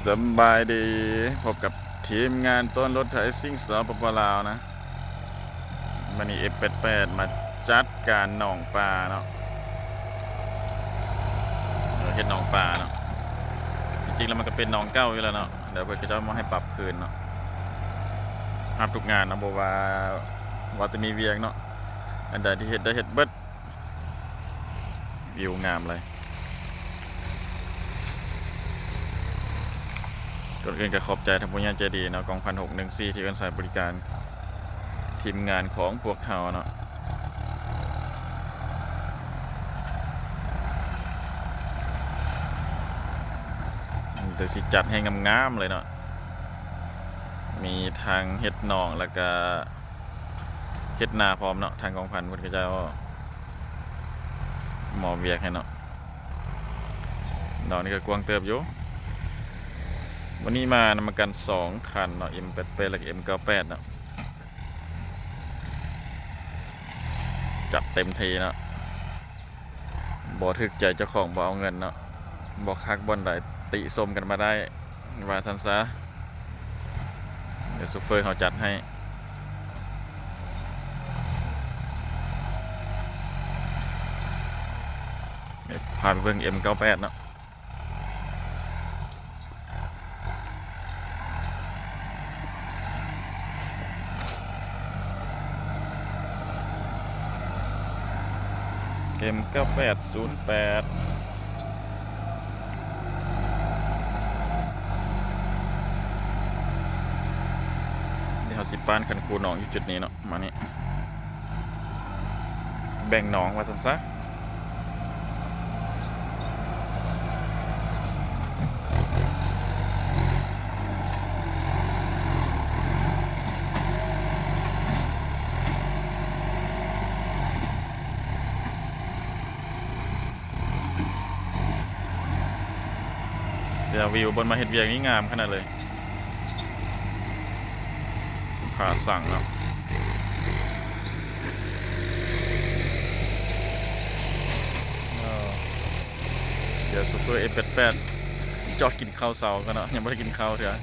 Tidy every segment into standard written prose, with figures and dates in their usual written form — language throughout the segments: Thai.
สบายดีพบกับทีมงานต้นรถไถซิ่งสปปลาวนะมันนี่F88มาจัดการหนองปลาเนาะเห็นหนองปลาเนาะจริงๆแล้วมันก็เป็นหนองเก้าอยู่แล้วเนาะเดี๋ยวเพื่อนจะมาให้ปรับคืนเนาะห้ามทุกงานนะบอกว่าจะมีเวียงเนาะอันใดที่เห็ดได้เห็ดเบิดวิวงามเลยก่อนอื่นก็ขอบใจทางผู้ใหญ่ใจดีเนาะกองพัน614ที่กันสายบริการทีมงานของพวกเขาเนาะเดี๋ยวสิจัดให้งามๆเลยเนาะมีทางเฮ็ดหนองแล้วก็เฮ็ดนาพร้อมเนาะทางกองพันเพิ่นก็จะหมอเวียกให้เนาะดอกนี้ก็กว้างเติบอยู่วันนี้มานำกัน2คันเนาะ M88 และ M98 เนาะจัดเต็มทีเนาะบ่ถึกใจเจ้าของบ่เอาเงินเนาะบ่คักบ่อนใดติส้มกันมาได้ว่าซั่นซะเดี๋ยวซูเฟอร์เขาจัดให้พาไปเบิ่ง M98 เนาะM9808เดี๋ยวสิป้านคันคูหนองอยู่จุดนี้เนาะมานี่แบ่งหนองว่าซั่นซะเดี๋ยววิวบนมาเห็ดเวียงนี่งามขนาดเลยผ่าสั่งเนาะเดี๋ยวซูเปอร์F88จอดกินข้าวเสากันเนาะยังไม่ได้กินข้าวเถอะ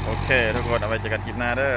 โอเคทุกคนเอาไว้เจอกันคลิปหน้าเด้อ